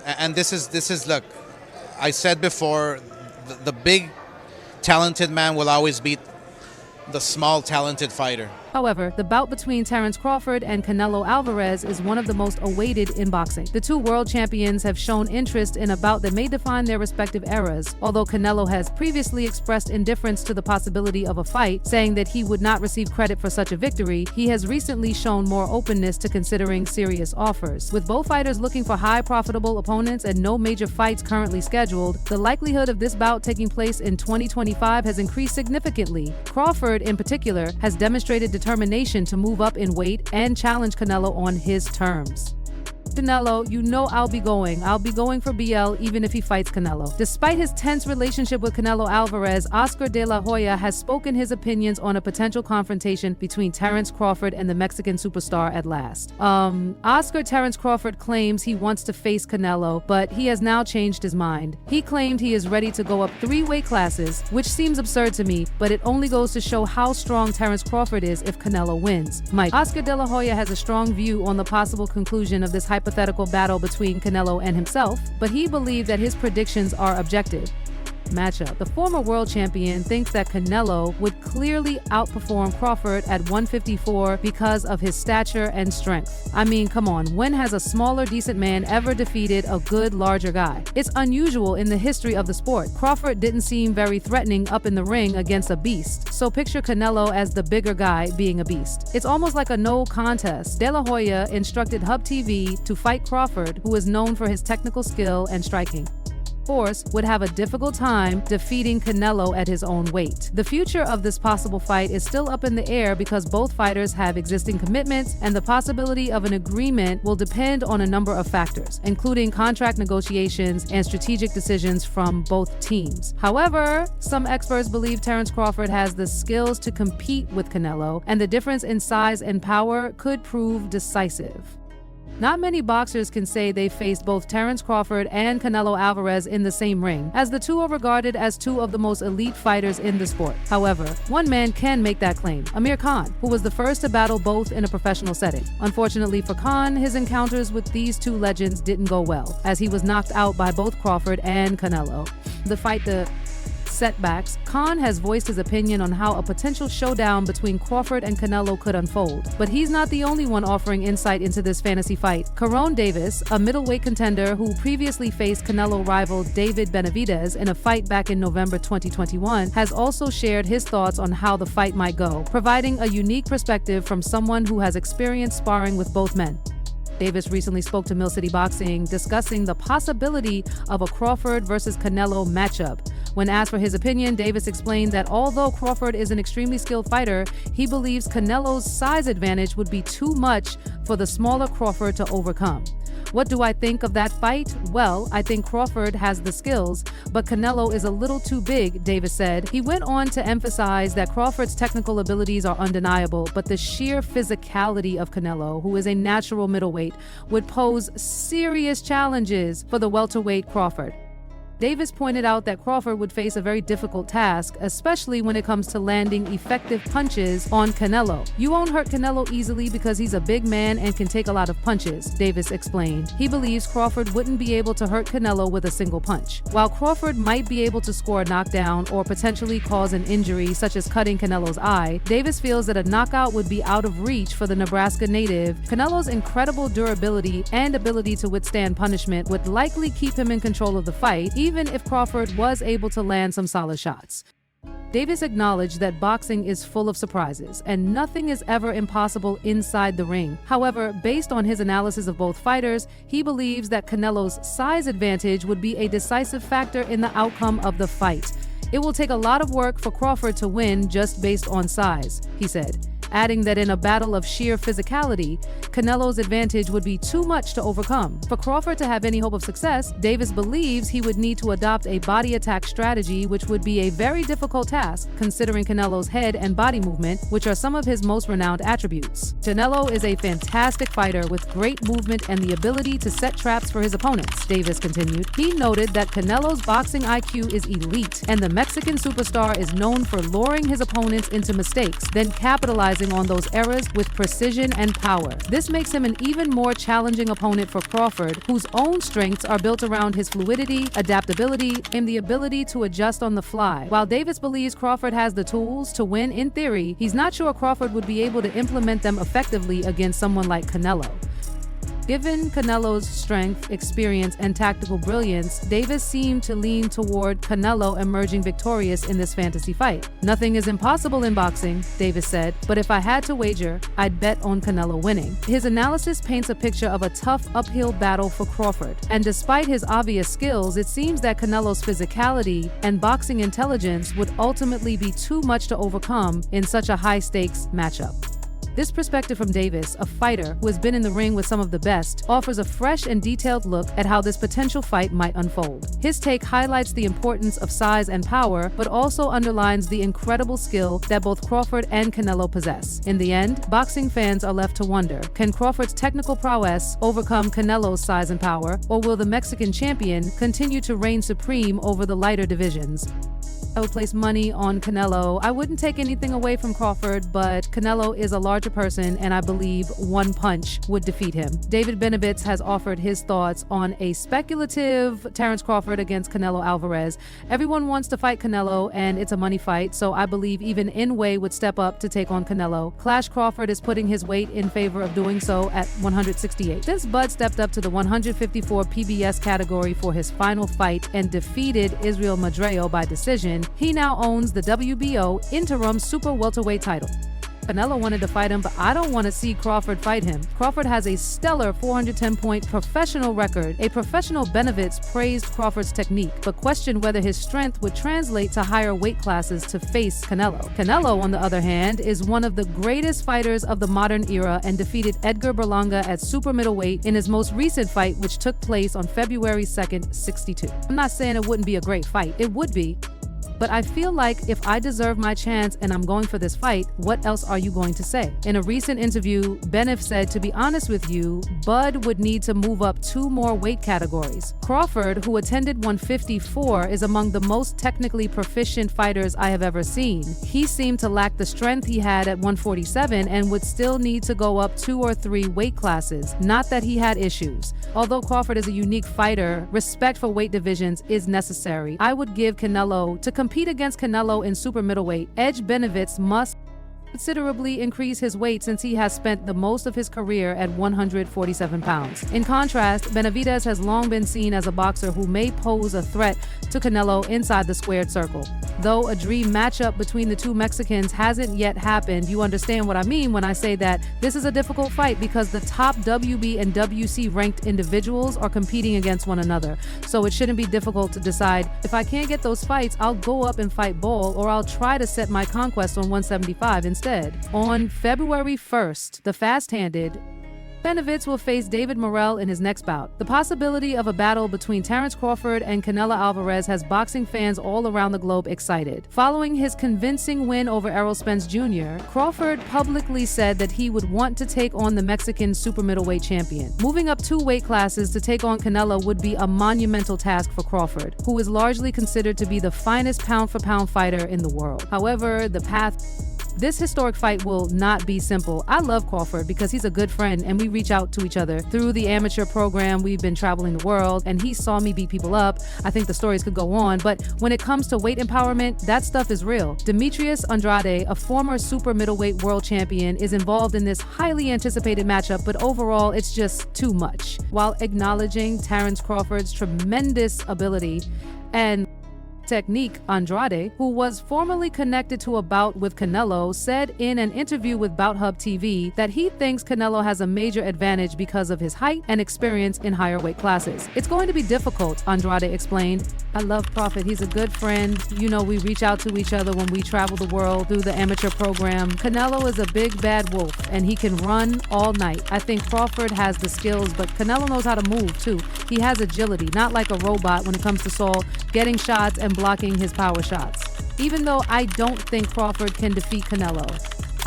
And this is look. I said before, the big, talented man will always beat the small, talented fighter. However, the bout between Terence Crawford and Canelo Alvarez is one of the most awaited in boxing. The two world champions have shown interest in a bout that may define their respective eras. Although Canelo has previously expressed indifference to the possibility of a fight, saying that he would not receive credit for such a victory, he has recently shown more openness to considering serious offers. With both fighters looking for high profitable opponents and no major fights currently scheduled, the likelihood of this bout taking place in 2025 has increased significantly. Crawford, in particular, has demonstrated determination to move up in weight and challenge Canelo on his terms. Canelo, you know I'll be going for BL even if he fights Canelo. Despite his tense relationship with Canelo Alvarez, Oscar de la Hoya has spoken his opinions on a potential confrontation between Terence Crawford and the Mexican superstar at last. Terence Crawford claims he wants to face Canelo, but he has now changed his mind. He claimed he is ready to go up 3 weight classes, which seems absurd to me, but it only goes to show how strong Terence Crawford is if Canelo wins. Mike, Oscar de la Hoya has a strong view on the possible conclusion of this hypothetical battle between Canelo and himself, but he believed that his predictions are objective. Matchup. The former world champion thinks that Canelo would clearly outperform Crawford at 154 because of his stature and strength. I mean, come on, when has a smaller decent man ever defeated a good larger guy? It's unusual in the history of the sport. Crawford didn't seem very threatening up in the ring against a beast, so picture Canelo as the bigger guy being a beast. It's almost like a no contest. De La Hoya instructed Hub TV to fight Crawford, who is known for his technical skill and striking force, would have a difficult time defeating Canelo at his own weight. The future of this possible fight is still up in the air because both fighters have existing commitments, and the possibility of an agreement will depend on a number of factors, including contract negotiations and strategic decisions from both teams. However, some experts believe Terence Crawford has the skills to compete with Canelo, and the difference in size and power could prove decisive. Not many boxers can say they faced both Terence Crawford and Canelo Alvarez in the same ring, as the two are regarded as two of the most elite fighters in the sport. However, one man can make that claim, Amir Khan, who was the first to battle both in a professional setting. Unfortunately for Khan, his encounters with these two legends didn't go well, as he was knocked out by both Crawford and Canelo. The setbacks, Khan has voiced his opinion on how a potential showdown between Crawford and Canelo could unfold. But he's not the only one offering insight into this fantasy fight. Caron Davis, a middleweight contender who previously faced Canelo rival David Benavidez in a fight back in November 2021, has also shared his thoughts on how the fight might go, providing a unique perspective from someone who has experienced sparring with both men. Davis recently spoke to Mill City Boxing, discussing the possibility of a Crawford versus Canelo matchup. When asked for his opinion, Davis explained that although Crawford is an extremely skilled fighter, he believes Canelo's size advantage would be too much for the smaller Crawford to overcome. What do I think of that fight? Well, I think Crawford has the skills, but Canelo is a little too big, Davis said. He went on to emphasize that Crawford's technical abilities are undeniable, but the sheer physicality of Canelo, who is a natural middleweight, would pose serious challenges for the welterweight Crawford. Davis pointed out that Crawford would face a very difficult task, especially when it comes to landing effective punches on Canelo. You won't hurt Canelo easily because he's a big man and can take a lot of punches, Davis explained. He believes Crawford wouldn't be able to hurt Canelo with a single punch. While Crawford might be able to score a knockdown or potentially cause an injury such as cutting Canelo's eye, Davis feels that a knockout would be out of reach for the Nebraska native. Canelo's incredible durability and ability to withstand punishment would likely keep him in control of the fight, even if Crawford was able to land some solid shots. Davis acknowledged that boxing is full of surprises, and nothing is ever impossible inside the ring. However, based on his analysis of both fighters, he believes that Canelo's size advantage would be a decisive factor in the outcome of the fight. It will take a lot of work for Crawford to win just based on size, he said, adding that in a battle of sheer physicality, Canelo's advantage would be too much to overcome. For Crawford to have any hope of success, Davis believes he would need to adopt a body attack strategy, which would be a very difficult task considering Canelo's head and body movement, which are some of his most renowned attributes. Canelo is a fantastic fighter with great movement and the ability to set traps for his opponents, Davis continued. He noted that Canelo's boxing IQ is elite, and the Mexican superstar is known for luring his opponents into mistakes, then capitalizing capitalizing on those errors with precision and power. This makes him an even more challenging opponent for Crawford, whose own strengths are built around his fluidity, adaptability, and the ability to adjust on the fly. While Davis believes Crawford has the tools to win in theory, he's not sure Crawford would be able to implement them effectively against someone like Canelo. Given Canelo's strength, experience, and tactical brilliance, Davis seemed to lean toward Canelo emerging victorious in this fantasy fight. "Nothing is impossible in boxing," Davis said, "but if I had to wager, I'd bet on Canelo winning." His analysis paints a picture of a tough uphill battle for Crawford. And despite his obvious skills, it seems that Canelo's physicality and boxing intelligence would ultimately be too much to overcome in such a high-stakes matchup. This perspective from Davis, a fighter who has been in the ring with some of the best, offers a fresh and detailed look at how this potential fight might unfold. His take highlights the importance of size and power, but also underlines the incredible skill that both Crawford and Canelo possess. In the end, boxing fans are left to wonder, can Crawford's technical prowess overcome Canelo's size and power, or will the Mexican champion continue to reign supreme over the lighter divisions? I would place money on Canelo. I wouldn't take anything away from Crawford, but Canelo is a larger person, and I believe one punch would defeat him. David Benovitz has offered his thoughts on a speculative Terence Crawford against Canelo Alvarez. Everyone wants to fight Canelo, and it's a money fight, so I believe even Inway would step up to take on Canelo. Clash Crawford is putting his weight in favor of doing so at 168. Since Bud stepped up to the 154 PBS category for his final fight and defeated Israel Madreo by decision, he now owns the WBO interim super welterweight title. Canelo wanted to fight him, but I don't want to see Crawford fight him. Crawford has a stellar 410-point professional record. A professional Benovitz praised Crawford's technique, but questioned whether his strength would translate to higher weight classes to face Canelo. Canelo, on the other hand, is one of the greatest fighters of the modern era and defeated Edgar Berlanga at super middleweight in his most recent fight, which took place on February 2nd, '62. I'm not saying it wouldn't be a great fight. It would be. But I feel like if I deserve my chance and I'm going for this fight, what else are you going to say? In a recent interview, Benif said, to be honest with you, Bud would need to move up 2 more weight categories. Crawford, who attended 154, is among the most technically proficient fighters I have ever seen. He seemed to lack the strength he had at 147 and would still need to go up 2 or 3 weight classes. Not that he had issues. Although Crawford is a unique fighter, respect for weight divisions is necessary. I would give Canelo to compete against Canelo in super middleweight. Edge Benovitz must considerably increase his weight since he has spent the most of his career at 147 pounds. In contrast, Benavidez has long been seen as a boxer who may pose a threat to Canelo inside the squared circle. Though a dream matchup between the two Mexicans hasn't yet happened, you understand what I mean when I say that this is a difficult fight because the top WB and WC ranked individuals are competing against one another. So it shouldn't be difficult to decide, if I can't get those fights, I'll go up and fight Ball, or I'll try to set my conquest on 175 instead. On February 1st, the fast-handed Benovitz will face David Morrell in his next bout. The possibility of a battle between Terence Crawford and Canelo Alvarez has boxing fans all around the globe excited. Following his convincing win over Errol Spence Jr., Crawford publicly said that he would want to take on the Mexican super middleweight champion. Moving up 2 weight classes to take on Canelo would be a monumental task for Crawford, who is largely considered to be the finest pound-for-pound fighter in the world. However, this historic fight will not be simple. I love Crawford because he's a good friend and we reach out to each other. Through the amateur program, we've been traveling the world and he saw me beat people up. I think the stories could go on, but when it comes to weight empowerment, that stuff is real. Demetrius Andrade, a former super middleweight world champion, is involved in this highly anticipated matchup, but overall, it's just too much. While acknowledging Terence Crawford's tremendous ability and technique, Andrade, who was formerly connected to a bout with Canelo, said in an interview with Bout Hub TV that he thinks Canelo has a major advantage because of his height and experience in higher weight classes. It's going to be difficult, Andrade explained. I love Crawford. He's a good friend. You know, we reach out to each other when we travel the world through the amateur program. Canelo is a big bad wolf and he can run all night. I think Crawford has the skills, but Canelo knows how to move too. He has agility, not like a robot when it comes to Saul, getting shots and blocking his power shots. Even though I don't think Crawford can defeat Canelo,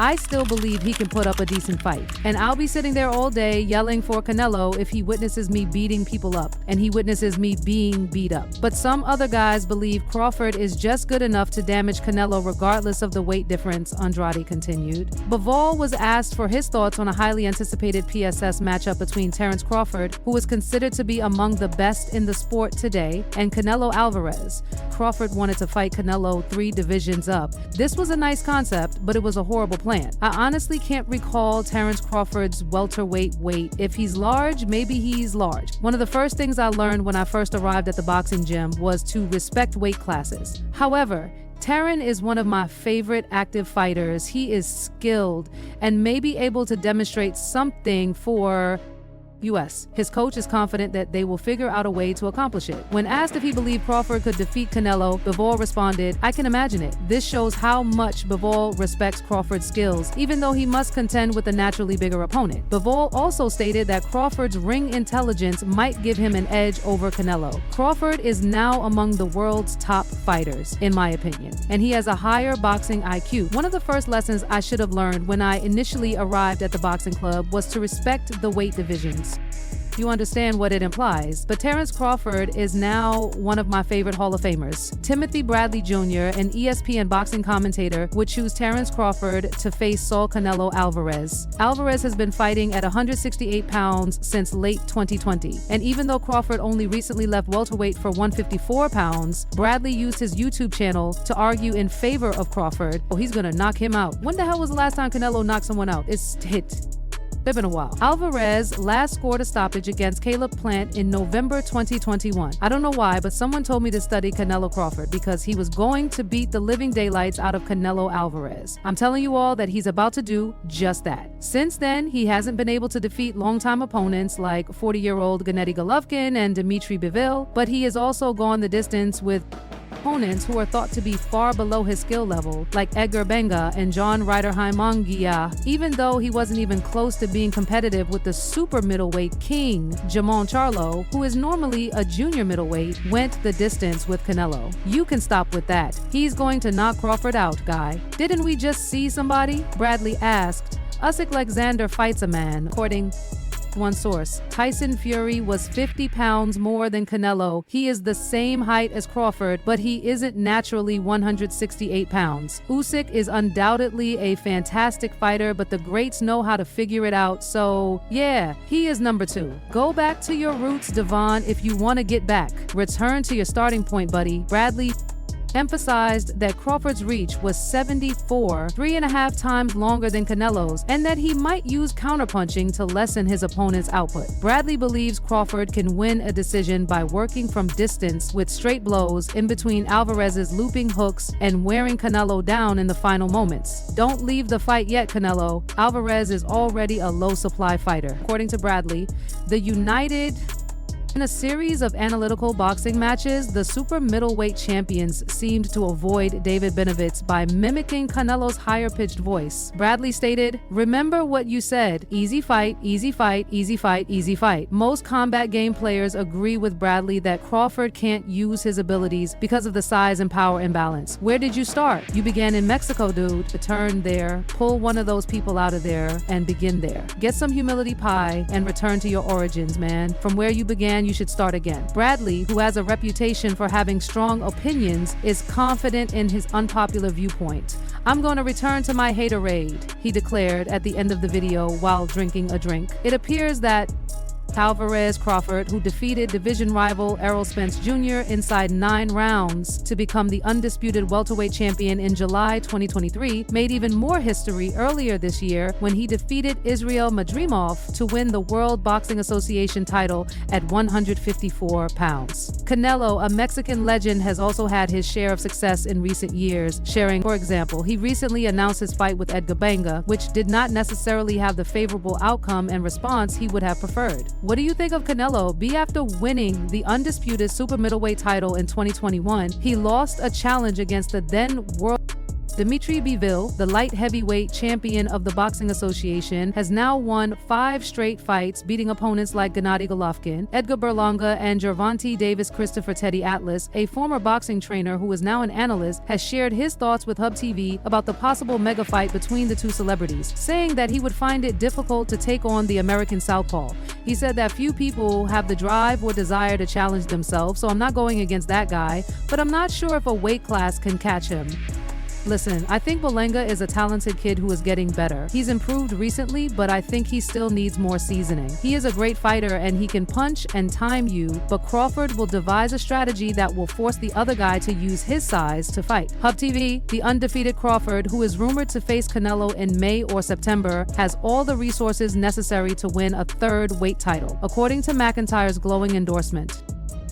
I still believe he can put up a decent fight. And I'll be sitting there all day yelling for Canelo if he witnesses me beating people up and he witnesses me being beat up. But some other guys believe Crawford is just good enough to damage Canelo regardless of the weight difference, Andrade continued. Bivol was asked for his thoughts on a highly anticipated PSS matchup between Terence Crawford, who is considered to be among the best in the sport today, and Canelo Alvarez. Crawford wanted to fight Canelo 3 divisions up. This was a nice concept, but it was a horrible plan. I honestly can't recall Terence Crawford's welterweight weight. If he's large, maybe he's large. One of the first things I learned when I first arrived at the boxing gym was to respect weight classes. However, Terence is one of my favorite active fighters. He is skilled and may be able to demonstrate something for US. His coach is confident that they will figure out a way to accomplish it. When asked if he believed Crawford could defeat Canelo, Bivol responded, "I can imagine it." This shows how much Bivol respects Crawford's skills, even though he must contend with a naturally bigger opponent. Bivol also stated that Crawford's ring intelligence might give him an edge over Canelo. Crawford is now among the world's top fighters, in my opinion, and he has a higher boxing IQ. One of the first lessons I should have learned when I initially arrived at the boxing club was to respect the weight divisions. You understand what it implies, but Terence Crawford is now one of my favorite Hall of Famers. Timothy Bradley Jr., an ESPN boxing commentator, would choose Terence Crawford to face Saul Canelo Alvarez. Alvarez has been fighting at 168 pounds since late 2020, and even though Crawford only recently left welterweight for 154 pounds, Bradley used his YouTube channel to argue in favor of Crawford. Oh, he's gonna knock him out. When the hell was the last time Canelo knocked someone out? It's been a while. Alvarez last scored a stoppage against Caleb Plant in November 2021. I don't know why, but someone told me to study Canelo Crawford because he was going to beat the living daylights out of Canelo Alvarez. I'm telling you all that he's about to do just that. Since then, he hasn't been able to defeat longtime opponents like 40-year-old Gennady Golovkin and Dmitry Bivol, but he has also gone the distance with opponents who are thought to be far below his skill level, like Edgar Benga and John Ryder Munguia, even though he wasn't even close to being competitive with the super middleweight king, Jamon Charlo, who is normally a junior middleweight, went the distance with Canelo. You can stop with that. He's going to knock Crawford out, guy. Didn't we just see somebody? Bradley asked. Usyk Alexander fights a man, according one source. Tyson Fury was 50 pounds more than Canelo. He is the same height as Crawford, but he isn't naturally 168 pounds. Usyk is undoubtedly a fantastic fighter, but the greats know how to figure it out, so yeah, he is number 2. Go back to your roots, Devon, if you want to get back. Return to your starting point, buddy. Bradley emphasized that Crawford's reach was 74, 3.5 times longer than Canelo's, and that he might use counterpunching to lessen his opponent's output. Bradley believes Crawford can win a decision by working from distance with straight blows in between Alvarez's looping hooks and wearing Canelo down in the final moments. Don't leave the fight yet, Canelo. Alvarez is already a low-supply fighter. According to Bradley, the United in a series of analytical boxing matches, the super middleweight champions seemed to avoid David Benavidez by mimicking Canelo's higher-pitched voice. Bradley stated, "Remember what you said, easy fight, easy fight, easy fight, easy fight." Most combat game players agree with Bradley that Crawford can't use his abilities because of the size and power imbalance. Where did you start? You began in Mexico, dude. Return there, pull one of those people out of there, and begin there. Get some humility pie and return to your origins, man. From where you began, you should start again. Bradley, who has a reputation for having strong opinions, is confident in his unpopular viewpoint. "I'm going to return to my haterade," he declared at the end of the video while drinking a drink. It appears that Alvarez Crawford, who defeated division rival Errol Spence Jr. inside 9 rounds to become the undisputed welterweight champion in July 2023, made even more history earlier this year when he defeated Israel Madrimov to win the World Boxing Association title at 154 pounds. Canelo, a Mexican legend, has also had his share of success in recent years, sharing, for example, he recently announced his fight with Edgar Benga, which did not necessarily have the favorable outcome and response he would have preferred. What do you think of Canelo? After winning the undisputed super middleweight title in 2021, he lost a challenge against the then world Dimitri Bivol, the light heavyweight champion of the Boxing Association, has now won 5 straight fights, beating opponents like Gennady Golovkin, Edgar Berlanga, and Gervonta Davis. Christopher Teddy Atlas, a former boxing trainer who is now an analyst, has shared his thoughts with Hub TV about the possible mega fight between the two celebrities, saying that he would find it difficult to take on the American southpaw. He said that few people have the drive or desire to challenge themselves, so I'm not going against that guy, but I'm not sure if a weight class can catch him. Listen, I think Berlanga is a talented kid who is getting better. He's improved recently, but I think he still needs more seasoning. He is a great fighter and he can punch and time you, but Crawford will devise a strategy that will force the other guy to use his size to fight. Hub TV, the undefeated Crawford, who is rumored to face Canelo in May or September, has all the resources necessary to win a 3rd weight title, according to McIntyre's glowing endorsement.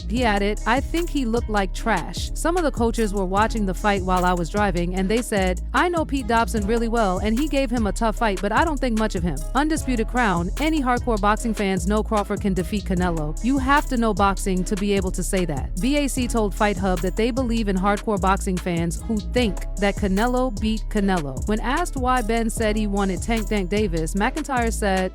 He added, "I think he looked like trash. Some of the coaches were watching the fight while I was driving, and they said, I know Pete Dobson really well, and he gave him a tough fight, but I don't think much of him." Undisputed Crown, any hardcore boxing fans know Crawford can defeat Canelo. You have to know boxing to be able to say that. BAC told Fight Hub that they believe in hardcore boxing fans who think that Canelo beat Canelo. When asked why Ben said he wanted Tank Davis, McIntyre said,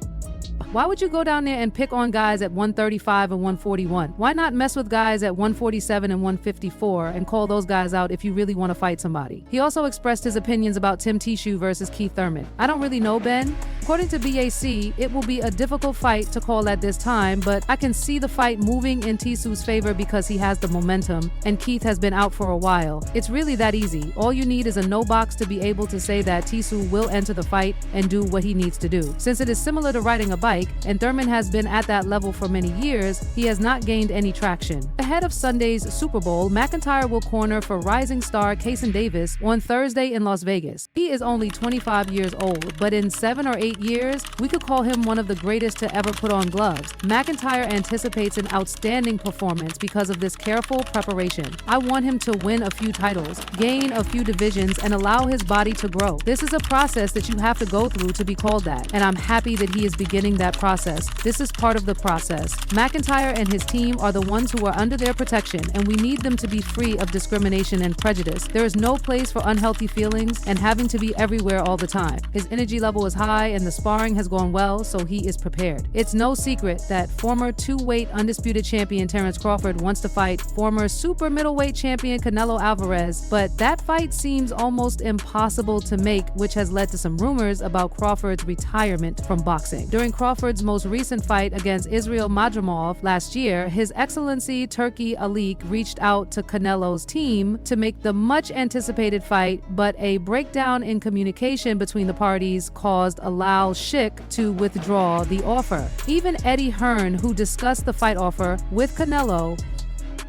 "Why would you go down there and pick on guys at 135 and 141? Why not mess with guys at 147 and 154 and call those guys out if you really want to fight somebody?" He also expressed his opinions about Tim Tissue versus Keith Thurman. "I don't really know Ben. According to BAC, it will be a difficult fight to call at this time, but I can see the fight moving in Tissue's favor because he has the momentum and Keith has been out for a while. It's really that easy. All you need is a no box to be able to say that Tissue will enter the fight and do what he needs to do. Since it is similar to riding a bike, and Thurman has been at that level for many years, he has not gained any traction." Ahead of Sunday's Super Bowl, McIntyre will corner for rising star Kason Davis on Thursday in Las Vegas. He is only 25 years old, but in 7 or 8 years, we could call him one of the greatest to ever put on gloves. McIntyre anticipates an outstanding performance because of this careful preparation. "I want him to win a few titles, gain a few divisions, and allow his body to grow. This is a process that you have to go through to be called that, and I'm happy that he is beginning that process. This is part of the process. McIntyre and his team are the ones who are under their protection, and we need them to be free of discrimination and prejudice. There is no place for unhealthy feelings and having to be everywhere all the time. His energy level is high and the sparring has gone well, so he is prepared." It's no secret that former 2-weight undisputed champion Terence Crawford wants to fight former super middleweight champion Canelo Alvarez, but that fight seems almost impossible to make, which has led to some rumors about Crawford's retirement from boxing. During Crawford's most recent fight against Israel Madrimov last year, His Excellency Turki Alik reached out to Canelo's team to make the much anticipated fight, but a breakdown in communication between the parties caused Alal Sheikh to withdraw the offer. Even Eddie Hearn, who discussed the fight offer with Canelo,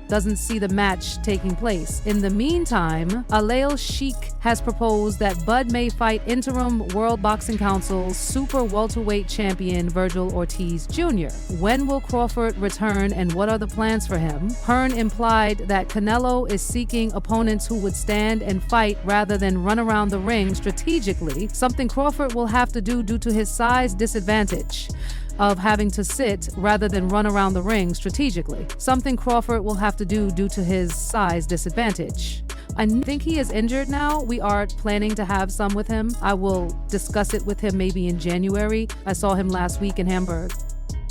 doesn't see the match taking place. In the meantime, Alal Sheikh has proposed that Bud may fight interim World Boxing Council super welterweight champion Virgil Ortiz Jr. When will Crawford return and what are the plans for him? Hearn implied that Canelo is seeking opponents who would stand and fight rather than run around the ring strategically, something Crawford will have to do due to his size disadvantage of having to sit rather than run around the ring strategically. Something Crawford will have to do due to his size disadvantage. I think he is injured now. We are planning to have some with him. I will discuss it with him maybe in January. I saw him last week in Hamburg.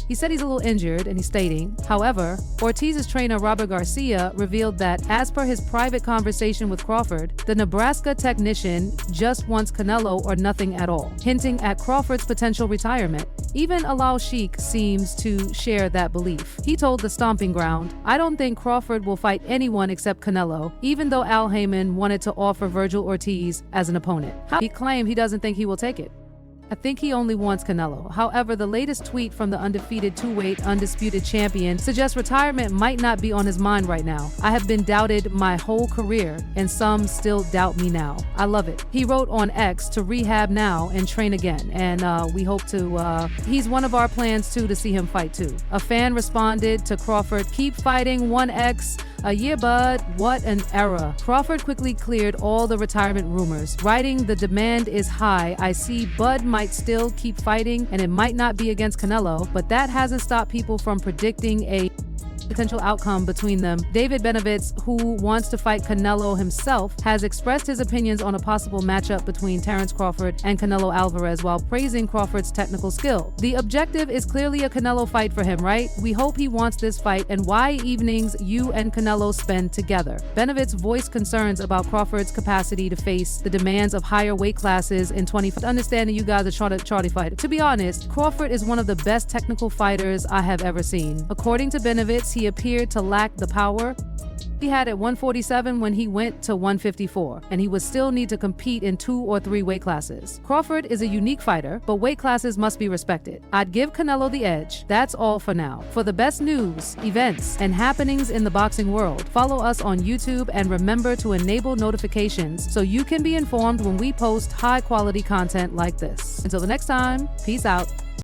He said he's a little injured, and he's stating, however, Ortiz's trainer Robert Garcia revealed that, as per his private conversation with Crawford, the Nebraska technician just wants Canelo or nothing at all, hinting at Crawford's potential retirement. Even Alal Sheikh seems to share that belief. He told The Stomping Ground, "I don't think Crawford will fight anyone except Canelo, even though Al Heyman wanted to offer Virgil Ortiz as an opponent." He claimed he doesn't think he will take it. I think he only wants Canelo. However, the latest tweet from the undefeated 2-weight undisputed champion suggests retirement might not be on his mind right now. "I have been doubted my whole career, and some still doubt me now. I love it." He wrote on X to rehab now and train again, and we hope to, he's one of our plans too to see him fight too. A fan responded to Crawford, "Keep fighting 1X. Yeah, bud, what an era." Crawford quickly cleared all the retirement rumors, writing, "The demand is high. I see Bud might still keep fighting, and it might not be against Canelo, but that hasn't stopped people from predicting a potential outcome between them. David Benavidez, who wants to fight Canelo himself, has expressed his opinions on a possible matchup between Terence Crawford and Canelo Alvarez while praising Crawford's technical skill. The objective is clearly a Canelo fight for him, right? We hope he wants this fight, and why evenings you and Canelo spend together. Benavidez voiced concerns about Crawford's capacity to face the demands of higher weight classes in 25. Understanding you guys are charty fighter. To be honest, Crawford is one of the best technical fighters I have ever seen. According to Benavidez, he appeared to lack the power he had at 147 when he went to 154, and he would still need to compete in 2 or 3 weight classes. Crawford is a unique fighter, but weight classes must be respected. I'd give Canelo the edge. That's all for now. For the best news, events, and happenings in the boxing world, follow us on YouTube and remember to enable notifications so you can be informed when we post high-quality content like this. Until the next time, peace out.